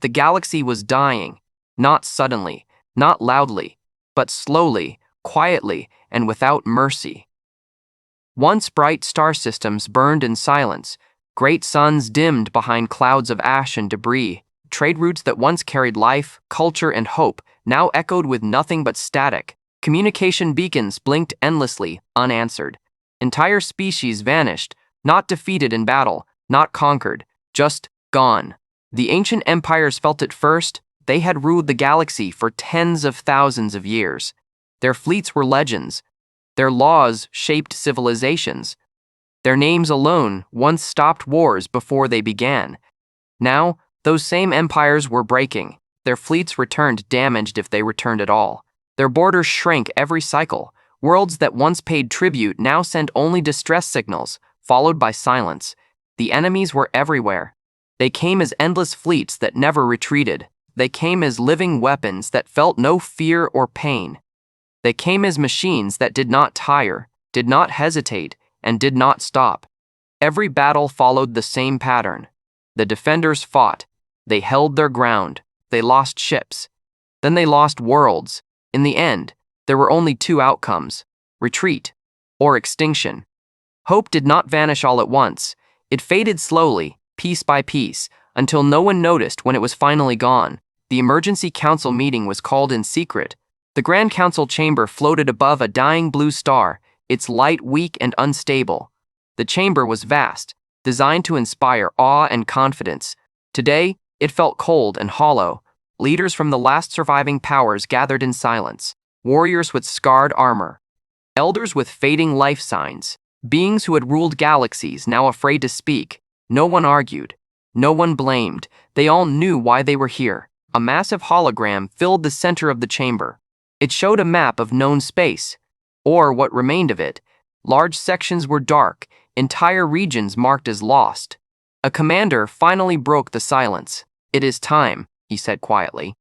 The galaxy was dying, not suddenly, not loudly, but slowly, quietly, and without mercy. Once bright star systems burned in silence, great suns dimmed behind clouds of ash and debris, trade routes that once carried life, culture, and hope now echoed with nothing but static. Communication beacons blinked endlessly, unanswered. Entire species vanished, not defeated in battle, not conquered, just gone. The ancient empires felt it first. They had ruled the galaxy for tens of thousands of years. Their fleets were legends. Their laws shaped civilizations. Their names alone once stopped wars before they began. Now, those same empires were breaking. Their fleets returned damaged if they returned at all. Their borders shrank every cycle. Worlds that once paid tribute now sent only distress signals, followed by silence. The enemies were everywhere. They came as endless fleets that never retreated. They came as living weapons that felt no fear or pain. They came as machines that did not tire, did not hesitate, and did not stop. Every battle followed the same pattern. The defenders fought. They held their ground. They lost ships. Then they lost worlds. In the end, there were only two outcomes: retreat or extinction. Hope did not vanish all at once. It faded slowly, piece by piece, until no one noticed when it was finally gone. The emergency council meeting was called in secret. The Grand Council chamber floated above a dying blue star, its light weak and unstable. The chamber was vast, designed to inspire awe and confidence. Today, it felt cold and hollow. Leaders from the last surviving powers gathered in silence. Warriors with scarred armor. Elders with fading life signs. Beings who had ruled galaxies, now afraid to speak. No one argued. No one blamed. They all knew why they were here. A massive hologram filled the center of the chamber. It showed a map of known space, or what remained of it. Large sections were dark, entire regions marked as lost. A commander finally broke the silence. "It is time," he said quietly.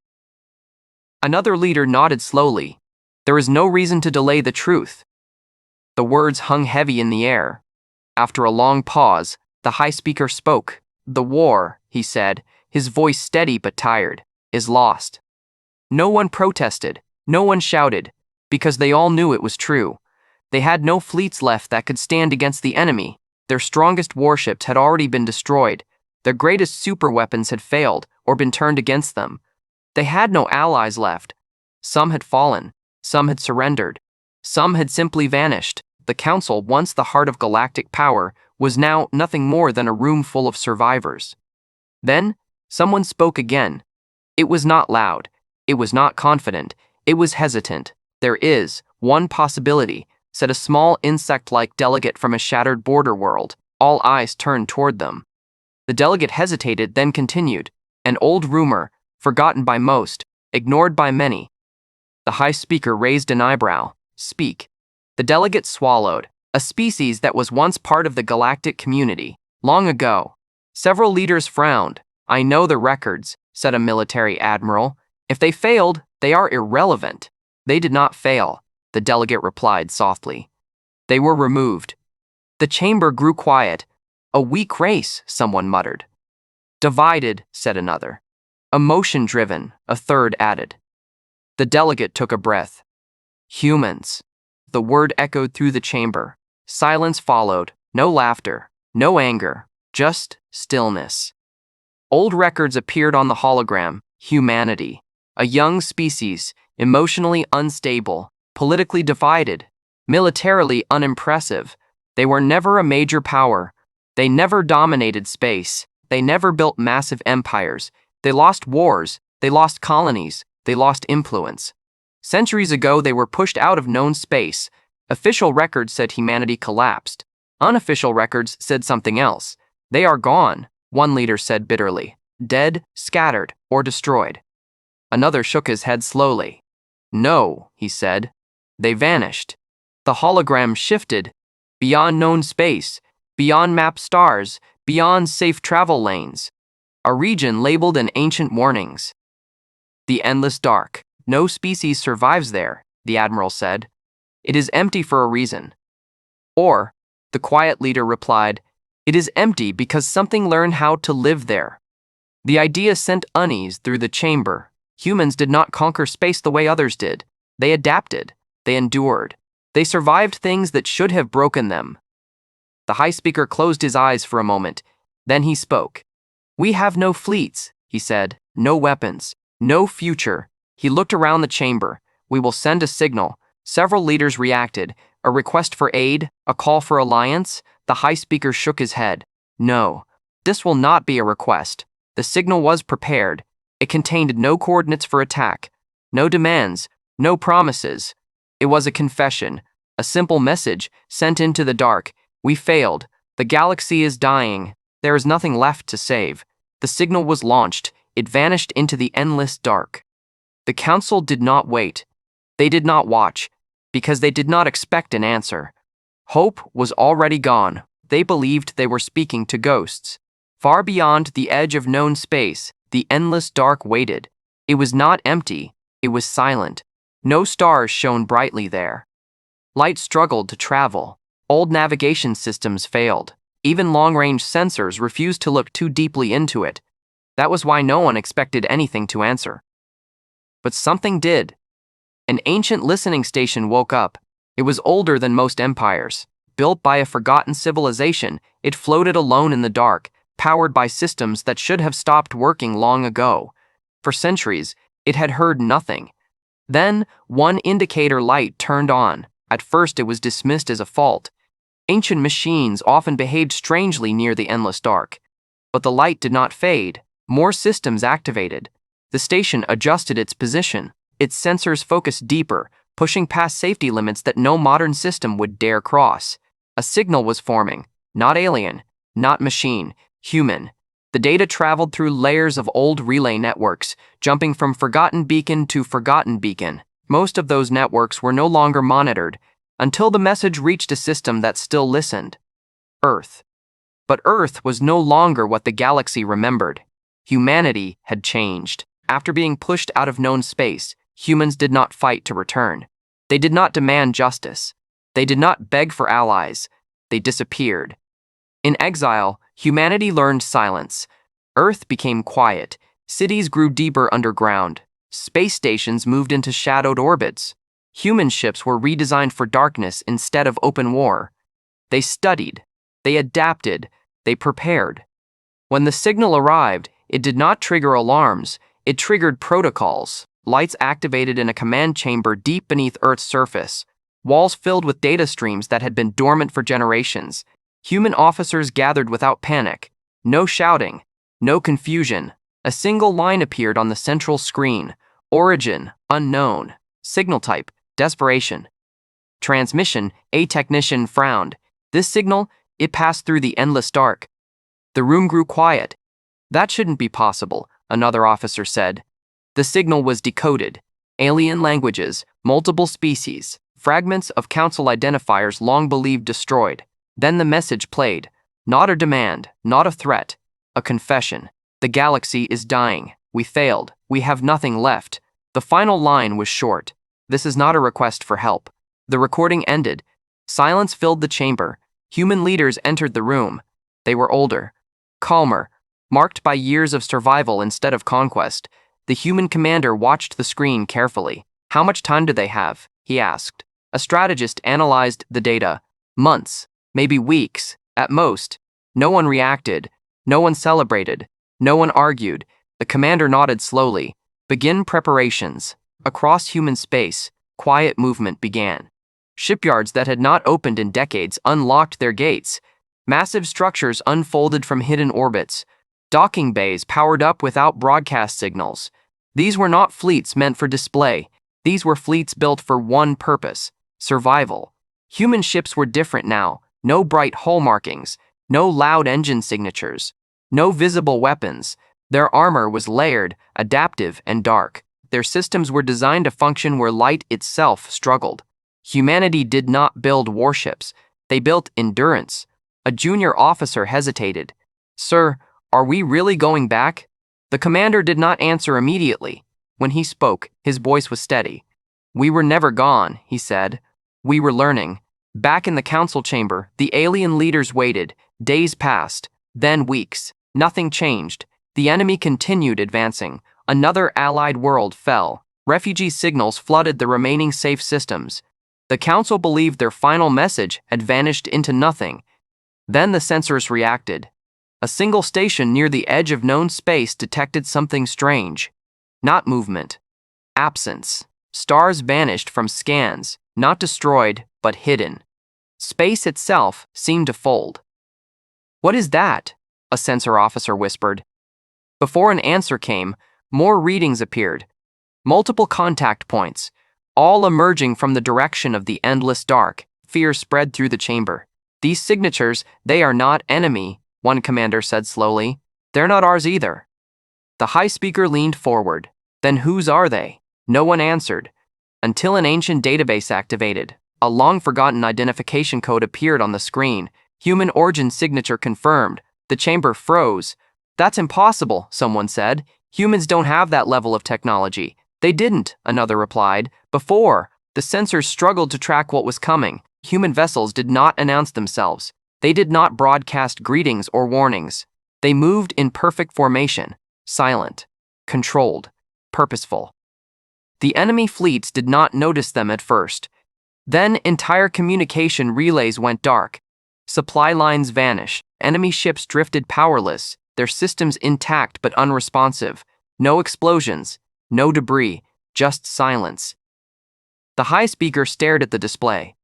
Another leader nodded slowly. "There is no reason to delay the truth." The words hung heavy in the air. After a long pause, the High Speaker spoke. "The war," he said, his voice steady but tired, "is lost." No one protested. No one shouted, because they all knew it was true. They had no fleets left that could stand against the enemy. Their strongest warships had already been destroyed. Their greatest superweapons had failed or been turned against them. They had no allies left. Some had fallen. Some had surrendered. Some had simply vanished. The Council, once the heart of galactic power, was now nothing more than a room full of survivors. Then, someone spoke again. It was not loud. It was not confident. It was hesitant. "There is one possibility," said a small insect-like delegate from a shattered border world. All eyes turned toward them. The delegate hesitated, then continued. "An old rumor, forgotten by most, ignored by many." The High Speaker raised an eyebrow. "Speak." The delegate swallowed. "A species that was once part of the galactic community, long ago." Several leaders frowned. "I know the records," said a military admiral. "If they failed, they are irrelevant." "They did not fail," the delegate replied softly. "They were removed." The chamber grew quiet. "A weak race," someone muttered. "Divided," said another. "Emotion-driven," a third added. The delegate took a breath. "Humans." The word echoed through the chamber. Silence followed. No laughter, no anger, just stillness. Old records appeared on the hologram. Humanity. A young species, emotionally unstable, politically divided, militarily unimpressive. They were never a major power. They never dominated space. They never built massive empires. They lost wars. They lost colonies. They lost influence. Centuries ago, they were pushed out of known space. Official records said humanity collapsed. Unofficial records said something else. "They are gone," one leader said bitterly. "Dead, scattered, or destroyed." Another shook his head slowly. "No," he said. "They vanished." The hologram shifted. Beyond known space, beyond mapped stars, beyond safe travel lanes. A region labeled in ancient warnings. "The endless dark. No species survives there," the admiral said. "It is empty for a reason." Or, the quiet leader replied, "It is empty because something learned how to live there." The idea sent unease through the chamber. Humans did not conquer space the way others did. They adapted. They endured. They survived things that should have broken them. The high speaker closed his eyes for a moment. Then he spoke. "We have no fleets," he said. "No weapons. No future." He looked around the chamber. "We will send a signal." Several leaders reacted. A request for aid? A call for alliance? The high speaker shook his head. "No. This will not be a request." The signal was prepared. It contained no coordinates for attack, no demands, no promises. It was a confession, a simple message sent into the dark. "We failed. The galaxy is dying. There is nothing left to save." The signal was launched. It vanished into the endless dark. The council did not wait. They did not watch, because they did not expect an answer. Hope was already gone. They believed they were speaking to ghosts. Far beyond the edge of known space, the endless dark waited. It was not empty, it was silent. No stars shone brightly there. Light struggled to travel. Old navigation systems failed. Even long-range sensors refused to look too deeply into it. That was why no one expected anything to answer. But something did. An ancient listening station woke up. It was older than most empires. Built by a forgotten civilization, it floated alone in the dark, powered by systems that should have stopped working long ago. For centuries, it had heard nothing. Then, one indicator light turned on. At first, it was dismissed as a fault. Ancient machines often behaved strangely near the endless dark. But the light did not fade. More systems activated. The station adjusted its position. Its sensors focused deeper, pushing past safety limits that no modern system would dare cross. A signal was forming. Not alien, not machine, human. The data traveled through layers of old relay networks, jumping from forgotten beacon to forgotten beacon. Most of those networks were no longer monitored, until the message reached a system that still listened. Earth. But Earth was no longer what the galaxy remembered. Humanity had changed. After being pushed out of known space, humans did not fight to return. They did not demand justice. They did not beg for allies. They disappeared. In exile, humanity learned silence. Earth became quiet. Cities grew deeper underground. Space stations moved into shadowed orbits. Human ships were redesigned for darkness instead of open war. They studied. They adapted. They prepared. When the signal arrived, it did not trigger alarms. It triggered protocols. Lights activated in a command chamber deep beneath Earth's surface. Walls filled with data streams that had been dormant for generations. Human officers gathered without panic. No shouting. No confusion. A single line appeared on the central screen. Origin, unknown. Signal type, desperation. Transmission, a technician frowned. This signal, it passed through the endless dark. The room grew quiet. "That shouldn't be possible," another officer said. The signal was decoded. Alien languages, multiple species, fragments of council identifiers long believed destroyed. Then the message played. Not a demand, not a threat. A confession. "The galaxy is dying. We failed. We have nothing left." The final line was short. "This is not a request for help." The recording ended. Silence filled the chamber. Human leaders entered the room. They were older, calmer, marked by years of survival instead of conquest. The human commander watched the screen carefully. "How much time do they have?" he asked. A strategist analyzed the data. "Months, maybe weeks, at most." No one reacted. No one celebrated. No one argued. The commander nodded slowly. "Begin preparations." Across human space, quiet movement began. Shipyards that had not opened in decades unlocked their gates. Massive structures unfolded from hidden orbits. Docking bays powered up without broadcast signals. These were not fleets meant for display. These were fleets built for one purpose: survival. Human ships were different now. No bright hull markings. No loud engine signatures. No visible weapons. Their armor was layered, adaptive, and dark. Their systems were designed to function where light itself struggled. Humanity did not build warships. They built endurance. A junior officer hesitated. "Sir, are we really going back?" The commander did not answer immediately. When he spoke, his voice was steady. "We were never gone," he said. "We were learning." Back in the council chamber, the alien leaders waited. Days passed, then weeks. Nothing changed. The enemy continued advancing. Another Allied world fell. Refugee signals flooded the remaining safe systems. The Council believed their final message had vanished into nothing. Then the sensors reacted. A single station near the edge of known space detected something strange. Not movement. Absence. Stars vanished from scans, not destroyed, but hidden. Space itself seemed to fold. "What is that?" a sensor officer whispered. Before an answer came, more readings appeared. Multiple contact points, all emerging from the direction of the endless dark. Fear spread through the chamber. "These signatures, they are not enemy," one commander said slowly. "They're not ours either." The high speaker leaned forward. "Then whose are they?" No one answered, until an ancient database activated. A long-forgotten identification code appeared on the screen. "Human origin signature confirmed." The chamber froze. "That's impossible," someone said. "Humans don't have that level of technology." "They didn't," another replied. "Before, the sensors struggled to track what was coming. Human vessels did not announce themselves. They did not broadcast greetings or warnings. They moved in perfect formation, silent, controlled, purposeful. The enemy fleets did not notice them at first. Then entire communication relays went dark. Supply lines vanished. Enemy ships drifted powerless, their systems intact but unresponsive. No explosions, no debris, just silence. The high speaker stared at the display.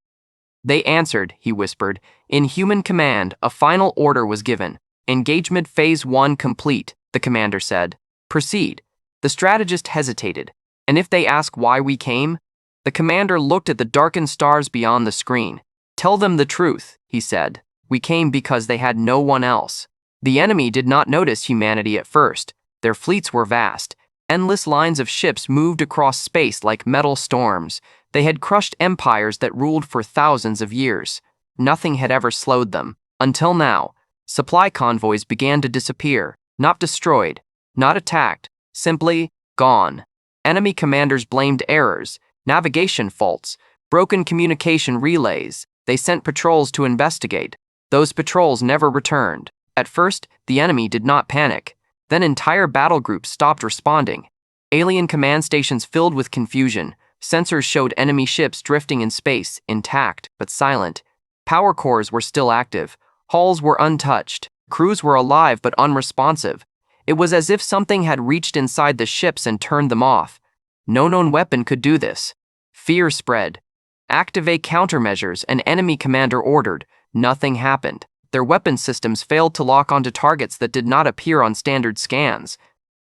"They answered," he whispered. "In human command, a final order was given. Engagement Phase 1 complete," the commander said. "Proceed." The strategist hesitated. "And if they ask why we came?" The commander looked at the darkened stars beyond the screen. "Tell them the truth," he said. "We came because they had no one else." The enemy did not notice humanity at first. Their fleets were vast. Endless lines of ships moved across space like metal storms. They had crushed empires that ruled for thousands of years. Nothing had ever slowed them. Until now, supply convoys began to disappear, not destroyed, not attacked, simply gone. Enemy commanders blamed errors, navigation faults, broken communication relays. They sent patrols to investigate. Those patrols never returned. At first, the enemy did not panic. Then entire battle groups stopped responding. Alien command stations filled with confusion. Sensors showed enemy ships drifting in space, intact but silent. Power cores were still active. Hulls were untouched. Crews were alive but unresponsive. It was as if something had reached inside the ships and turned them off. No known weapon could do this. Fear spread. "Activate countermeasures," an enemy commander ordered. Nothing happened. Their weapon systems failed to lock onto targets that did not appear on standard scans.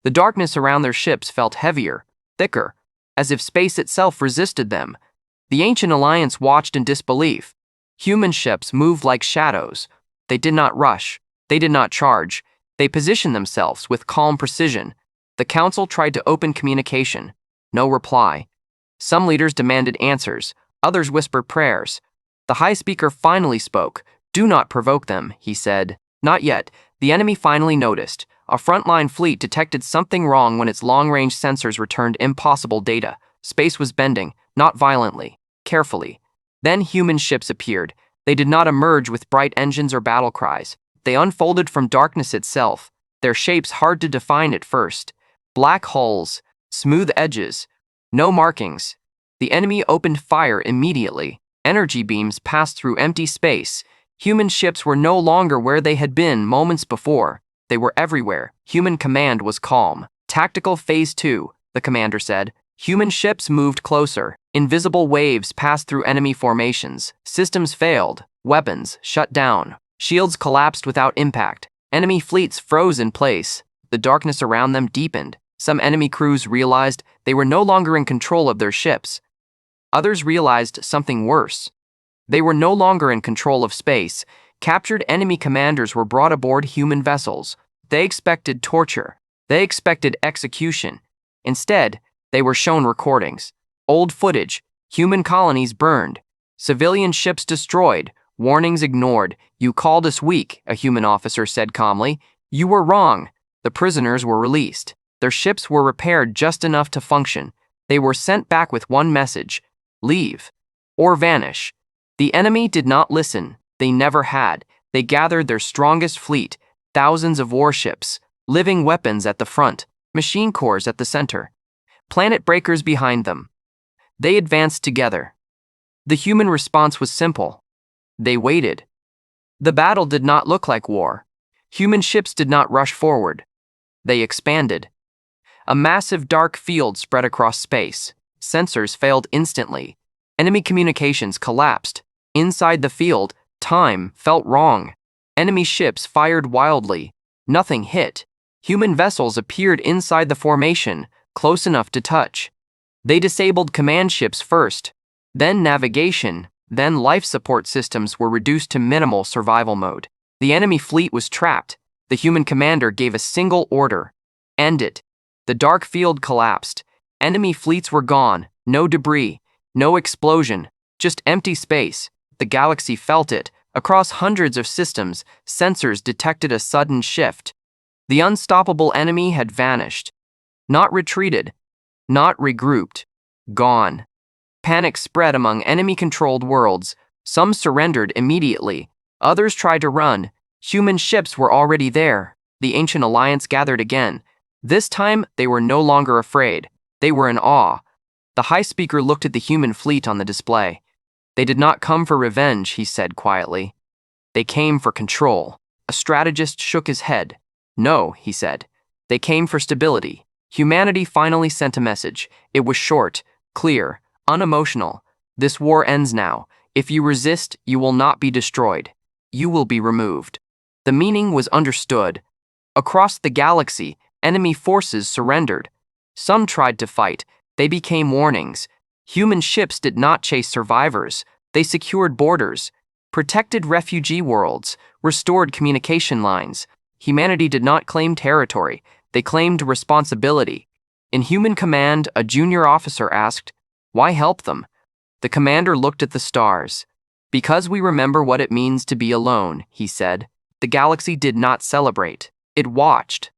The darkness around their ships felt heavier, thicker, as if space itself resisted them. The ancient alliance watched in disbelief. Human ships moved like shadows. They did not rush. They did not charge. They positioned themselves with calm precision. The council tried to open communication. No reply. Some leaders demanded answers. Others whispered prayers. The high speaker finally spoke. "Do not provoke them," he said. Not yet. The enemy finally noticed. A frontline fleet detected something wrong when its long-range sensors returned impossible data. Space was bending, not violently, carefully. Then human ships appeared. They did not emerge with bright engines or battle cries. They unfolded from darkness itself, their shapes hard to define at first. Black hulls, smooth edges, no markings. The enemy opened fire immediately. Energy beams passed through empty space. Human ships were no longer where they had been moments before. They were everywhere. Human command was calm. "Tactical Phase 2, the commander said. Human ships moved closer. Invisible waves passed through enemy formations. Systems failed. Weapons shut down. Shields collapsed without impact. Enemy fleets froze in place. The darkness around them deepened. Some enemy crews realized they were no longer in control of their ships. Others realized something worse. They were no longer in control of space. Captured enemy commanders were brought aboard human vessels. They expected torture. They expected execution. Instead, they were shown recordings. Old footage. Human colonies burned. Civilian ships destroyed. Warnings ignored. "You called us weak," a human officer said calmly. "You were wrong." The prisoners were released. Their ships were repaired just enough to function. They were sent back with one message: leave or vanish. The enemy did not listen. They never had. They gathered their strongest fleet, thousands of warships, Living weapons at the front, machine cores at the center, planet breakers behind them. They advanced together. The human response was simple. They waited. The battle did not look like war. Human ships did not rush forward. They expanded. A massive dark field spread across space. Sensors failed instantly. Enemy communications collapsed. Inside the field, time felt wrong. Enemy ships fired wildly. Nothing hit. Human vessels appeared inside the formation, close enough to touch. They disabled command ships first. Then navigation, then life support systems were reduced to minimal survival mode. The enemy fleet was trapped. The human commander gave a single order. End it. The dark field collapsed. Enemy fleets were gone. No debris. No explosion. Just empty space. The galaxy felt it. Across hundreds of systems, sensors detected a sudden shift. The unstoppable enemy had vanished. Not retreated. Not regrouped. Gone. Panic spread among enemy-controlled worlds. Some surrendered immediately. Others tried to run. Human ships were already there. The Ancient Alliance gathered again. This time, they were no longer afraid. They were in awe. The High Speaker looked at the human fleet on the display. They did not come for revenge, he said quietly. They came for control. A strategist shook his head. No, he said. They came for stability. Humanity finally sent a message. It was short, clear, unemotional. This war ends now. If you resist, you will not be destroyed. You will be removed. The meaning was understood. Across the galaxy, enemy forces surrendered. Some tried to fight. They became warnings. Human ships did not chase survivors. They secured borders, protected refugee worlds, restored communication lines. Humanity did not claim territory. They claimed responsibility. In human command, a junior officer asked, "Why help them?" The commander looked at the stars. "Because we remember what it means to be alone," he said. The galaxy did not celebrate. It watched.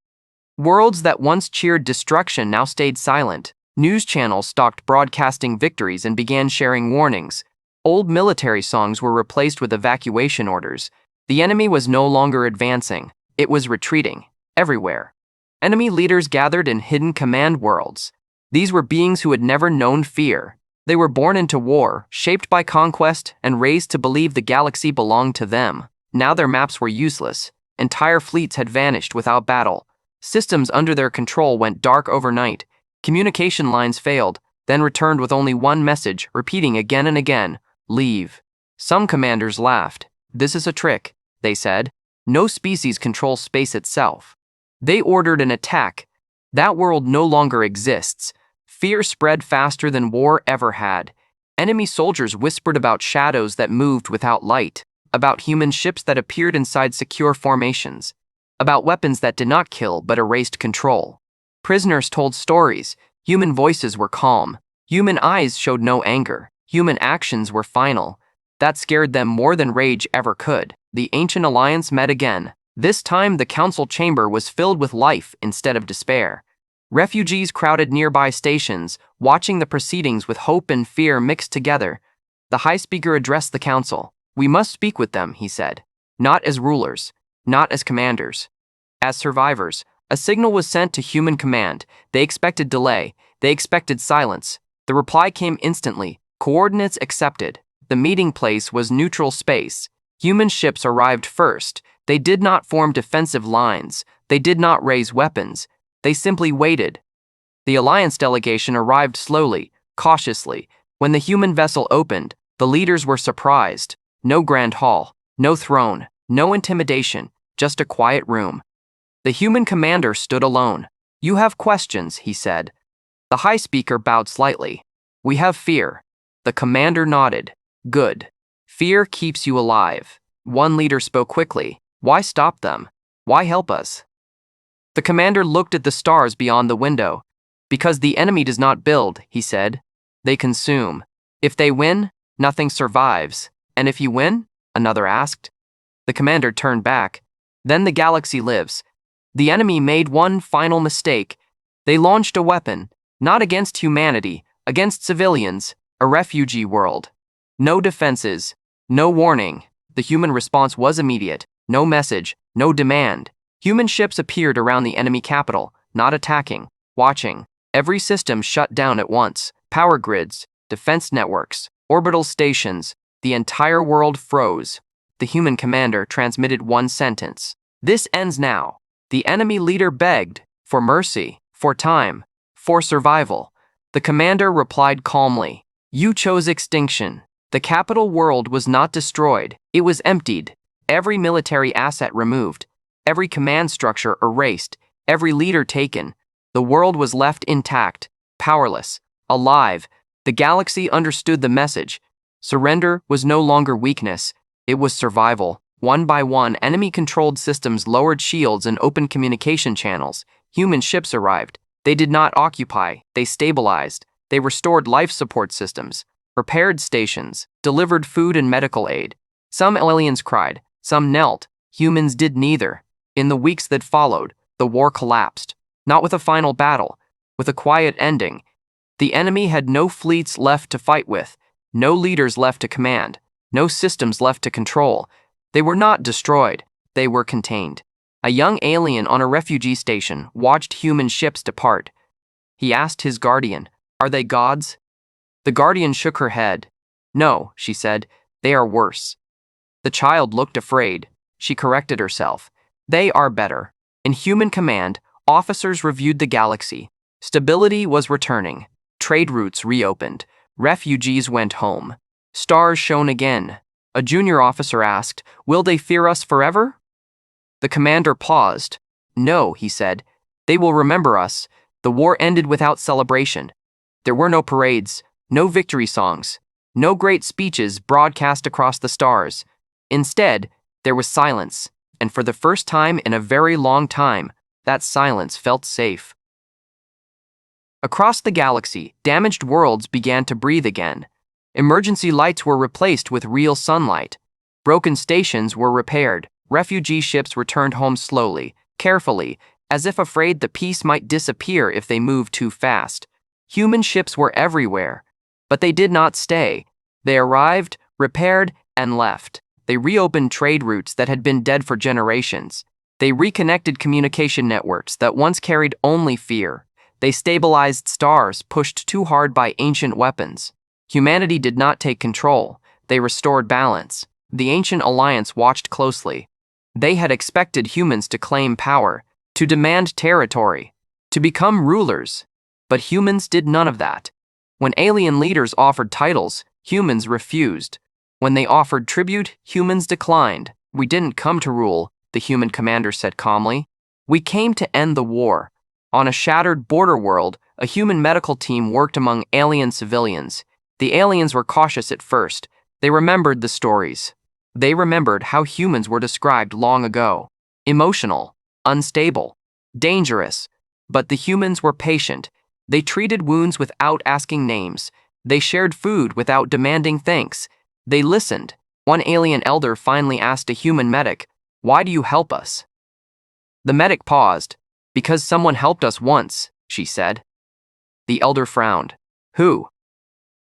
Worlds that once cheered destruction now stayed silent. News channels stopped broadcasting victories and began sharing warnings. Old military songs were replaced with evacuation orders. The enemy was no longer advancing. It was retreating. Everywhere. Enemy leaders gathered in hidden command worlds. These were beings who had never known fear. They were born into war, shaped by conquest, and raised to believe the galaxy belonged to them. Now their maps were useless. Entire fleets had vanished without battle. Systems under their control went dark overnight. Communication lines failed, then returned with only one message, repeating again and again, "Leave." Some commanders laughed. "This is a trick," they said. "No species controls space itself." They ordered an attack. That world no longer exists. Fear spread faster than war ever had. Enemy soldiers whispered about shadows that moved without light, about human ships that appeared inside secure formations, about weapons that did not kill but erased control. Prisoners told stories. Human voices were calm. Human eyes showed no anger. Human actions were final. That scared them more than rage ever could. The Ancient Alliance met again. This time, the council chamber was filled with life instead of despair. Refugees crowded nearby stations, watching the proceedings with hope and fear mixed together. The High Speaker addressed the council. "We must speak with them," he said. "Not as rulers, not as commanders. As survivors." A signal was sent to human command. They expected delay. They expected silence. The reply came instantly. Coordinates accepted. The meeting place was neutral space. Human ships arrived first. They did not form defensive lines. They did not raise weapons. They simply waited. The Alliance delegation arrived slowly, cautiously. When the human vessel opened, the leaders were surprised. No grand hall, no throne, no intimidation, just a quiet room. The human commander stood alone. "You have questions," he said. The High Speaker bowed slightly. "We have fear." The commander nodded. "Good. Fear keeps you alive." One leader spoke quickly. "Why stop them? Why help us?" The commander looked at the stars beyond the window. "Because the enemy does not build," he said. "They consume. If they win, nothing survives. And if you win?" another asked. The commander turned back. "Then the galaxy lives." The enemy made one final mistake. They launched a weapon, not against humanity, against civilians, a refugee world. No defenses, no warning. The human response was immediate. No message, no demand. Human ships appeared around the enemy capital, not attacking, watching. Every system shut down at once. Power grids, defense networks, orbital stations. The entire world froze. The human commander transmitted one sentence. "This ends now." The enemy leader begged for mercy, for time, for survival. The commander replied calmly, "You chose extinction." The capital world was not destroyed. It was emptied. Every military asset removed. Every command structure erased. Every leader taken. The world was left intact, powerless, alive. The galaxy understood the message. Surrender was no longer weakness. It was survival. One by one, enemy-controlled systems lowered shields and opened communication channels. Human ships arrived. They did not occupy. They stabilized. They restored life support systems, repaired stations, delivered food and medical aid. Some aliens cried. Some knelt. Humans did neither. In the weeks that followed, the war collapsed. Not with a final battle, with a quiet ending. The enemy had no fleets left to fight with, no leaders left to command, no systems left to control. They were not destroyed, they were contained. A young alien on a refugee station watched human ships depart. He asked his guardian, "Are they gods?" The guardian shook her head. "No," she said, "they are worse." The child looked afraid. She corrected herself. "They are better." In human command, officers reviewed the galaxy. Stability was returning. Trade routes reopened. Refugees went home. Stars shone again. A junior officer asked, "Will they fear us forever?" The commander paused. "No," he said. "They will remember us." The war ended without celebration. There were no parades, no victory songs, no great speeches broadcast across the stars. Instead, there was silence, and for the first time in a very long time, that silence felt safe. Across the galaxy, damaged worlds began to breathe again. Emergency lights were replaced with real sunlight. Broken stations were repaired. Refugee ships returned home slowly, carefully, as if afraid the peace might disappear if they moved too fast. Human ships were everywhere, but they did not stay. They arrived, repaired, and left. They reopened trade routes that had been dead for generations. They reconnected communication networks that once carried only fear. They stabilized stars pushed too hard by ancient weapons. Humanity did not take control. They restored balance. The ancient alliance watched closely. They had expected humans to claim power, to demand territory, to become rulers. But humans did none of that. When alien leaders offered titles, humans refused. When they offered tribute, humans declined. "We didn't come to rule," the human commander said calmly. "We came to end the war." On a shattered border world, a human medical team worked among alien civilians. The aliens were cautious at first. They remembered the stories. They remembered how humans were described long ago. Emotional, unstable, dangerous. But the humans were patient. They treated wounds without asking names. They shared food without demanding thanks. They listened. One alien elder finally asked a human medic, "Why do you help us?" The medic paused. "Because someone helped us once," she said. The elder frowned. "Who?"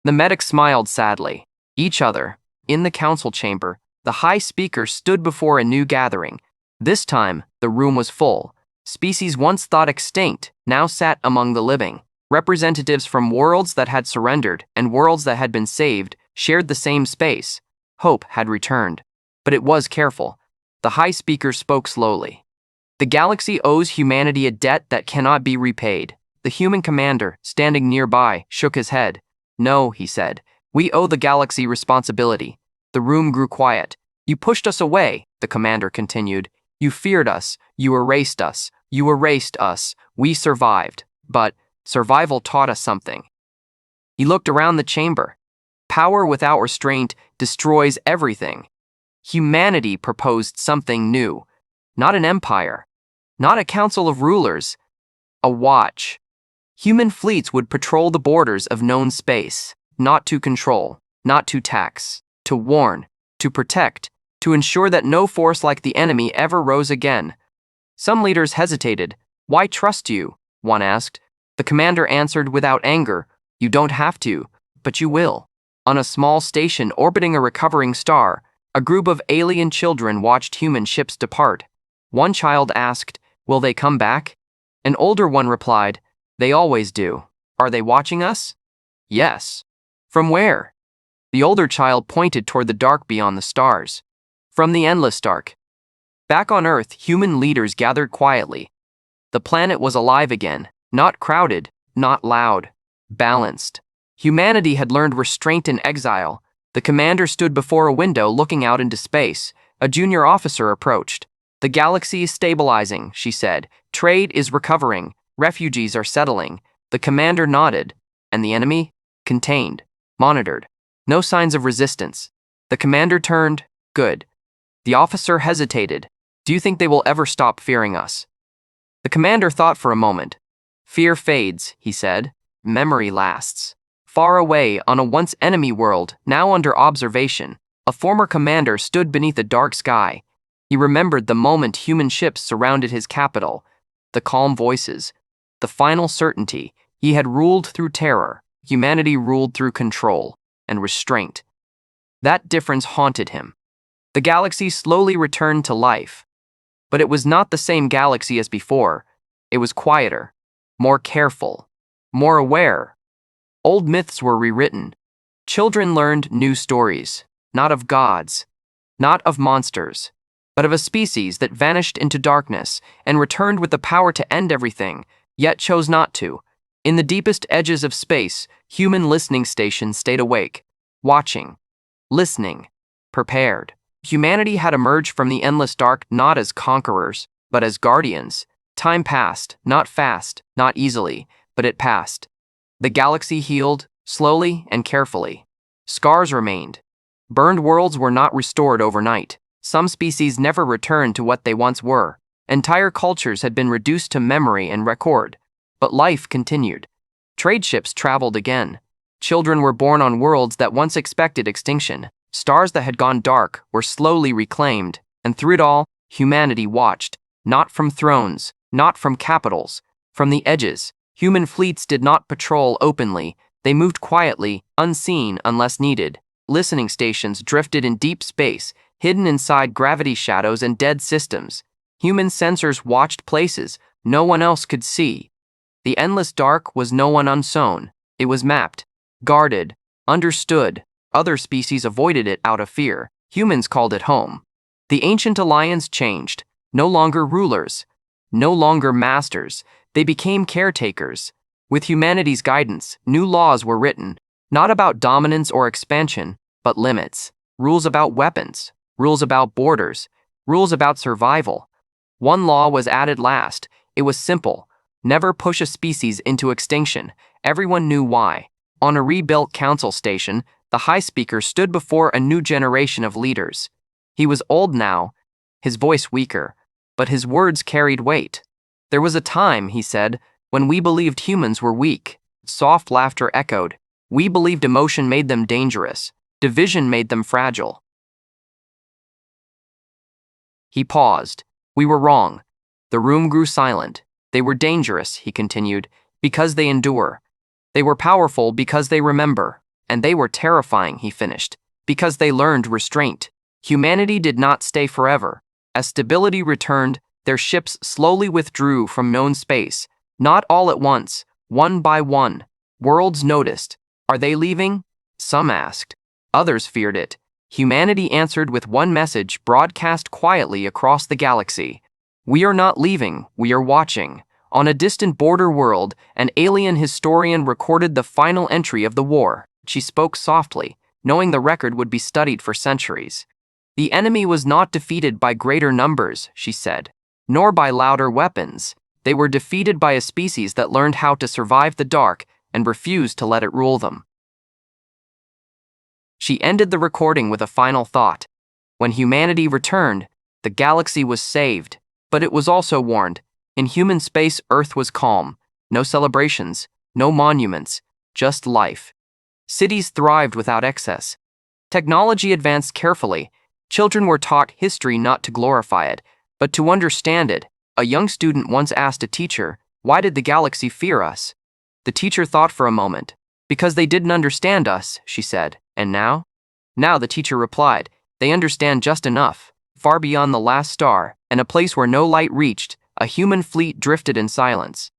The medic smiled sadly. "Each other." In the council chamber, the high speaker stood before a new gathering. This time, the room was full. Species once thought extinct now sat among the living. Representatives from worlds that had surrendered and worlds that had been saved shared the same space. Hope had returned. But it was careful. The high speaker spoke slowly. "The galaxy owes humanity a debt that cannot be repaid." The human commander, standing nearby, shook his head. "No," he said. "We owe the galaxy responsibility." The room grew quiet. "You pushed us away," the commander continued. "You feared us. You erased us. You erased us. We survived. But survival taught us something." He looked around the chamber. Power without restraint destroys everything. Humanity proposed something new. Not an empire. Not a council of rulers. A watch. Human fleets would patrol the borders of known space, not to control, not to tax, to warn, to protect, to ensure that no force like the enemy ever rose again. Some leaders hesitated. "Why trust you?" one asked. The commander answered without anger, "You don't have to, but you will." On a small station orbiting a recovering star, a group of alien children watched human ships depart. One child asked, "Will they come back?" An older one replied, "They always do. Are they watching us?" "Yes." "From where?" The older child pointed toward the dark beyond the stars. "From the endless dark." Back on Earth, human leaders gathered quietly. The planet was alive again, not crowded, not loud, balanced. Humanity had learned restraint in exile. The commander stood before a window looking out into space. A junior officer approached. "The galaxy is stabilizing," she said. "Trade is recovering. Refugees are settling." The commander nodded. "And the enemy?" "Contained. Monitored. No signs of resistance." The commander turned. "Good." The officer hesitated. "Do you think they will ever stop fearing us?" The commander thought for a moment. "Fear fades," he said. "Memory lasts." Far away, on a once-enemy world, now under observation, a former commander stood beneath a dark sky. He remembered the moment human ships surrounded his capital, the calm voices, the final certainty. He had ruled through terror. Humanity ruled through control and restraint. That difference haunted him. The galaxy slowly returned to life. But it was not the same galaxy as before. It was quieter, more careful, more aware. Old myths were rewritten. Children learned new stories, not of gods, not of monsters, but of a species that vanished into darkness and returned with the power to end everything, yet chose not to. In the deepest edges of space, human listening stations stayed awake, watching, listening, prepared. Humanity had emerged from the endless dark not as conquerors, but as guardians. Time passed, not fast, not easily, but it passed. The galaxy healed, slowly and carefully. Scars remained. Burned worlds were not restored overnight. Some species never returned to what they once were. Entire cultures had been reduced to memory and record. But life continued. Trade ships traveled again. Children were born on worlds that once expected extinction. Stars that had gone dark were slowly reclaimed, and through it all, humanity watched, not from thrones, not from capitals, from the edges. Human fleets did not patrol openly. They moved quietly, unseen unless needed. Listening stations drifted in deep space, hidden inside gravity shadows and dead systems. Human sensors watched places no one else could see. The endless dark was no one unsown. It was mapped, guarded, understood. Other species avoided it out of fear. Humans called it home. The ancient alliance changed. No longer rulers, no longer masters. They became caretakers. With humanity's guidance, new laws were written, not about dominance or expansion, but limits. Rules about weapons, rules about borders, rules about survival. One law was added last. It was simple. Never push a species into extinction. Everyone knew why. On a rebuilt council station, the High Speaker stood before a new generation of leaders. He was old now, his voice weaker, but his words carried weight. "There was a time," he said, "when we believed humans were weak." Soft laughter echoed. "We believed emotion made them dangerous. Division made them fragile." He paused. "We were wrong." The room grew silent. "They were dangerous," he continued, "because they endure. They were powerful because they remember. And they were terrifying," he finished, "because they learned restraint." Humanity did not stay forever. As stability returned, their ships slowly withdrew from known space, not all at once, one by one. Worlds noticed. "Are they leaving?" Some asked. Others feared it. Humanity answered with one message broadcast quietly across the galaxy. "We are not leaving, we are watching." On a distant border world, an alien historian recorded the final entry of the war. She spoke softly, knowing the record would be studied for centuries. "The enemy was not defeated by greater numbers," she said, "nor by louder weapons. They were defeated by a species that learned how to survive the dark and refused to let it rule them." She ended the recording with a final thought. When humanity returned, the galaxy was saved, but it was also warned. In human space, Earth was calm. No celebrations, no monuments, just life. Cities thrived without excess. Technology advanced carefully. Children were taught history not to glorify it, but to understand it. A young student once asked a teacher, "Why did the galaxy fear us?" The teacher thought for a moment. "Because they didn't understand us," she said. "And now?" Now, the teacher replied, "They understand just enough. Far beyond the last star, and a place where no light reached, a human fleet drifted in silence.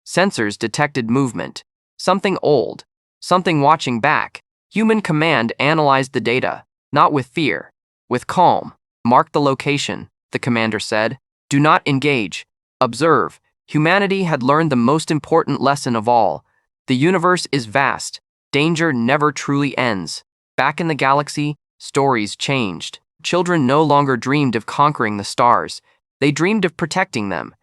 Sensors detected movement. Something old. Something watching back. Human command analyzed the data, not with fear, with calm. Mark the location, the commander said. Do not engage. Observe. Humanity had learned the most important lesson of all. The universe is vast. Danger never truly ends. Back in the galaxy, stories changed. Children no longer dreamed of conquering the stars. They dreamed of protecting them.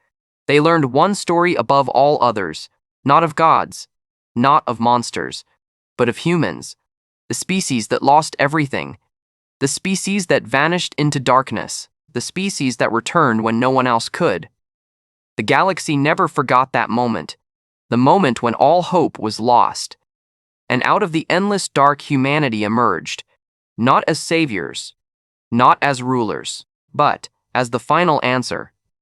They learned one story above all others, not of gods, not of monsters, but of humans, the species that lost everything, the species that vanished into darkness, the species that returned when no one else could. The galaxy never forgot that moment, the moment when all hope was lost. And out of the endless dark, humanity emerged, not as saviors, not as rulers, but as the final answer.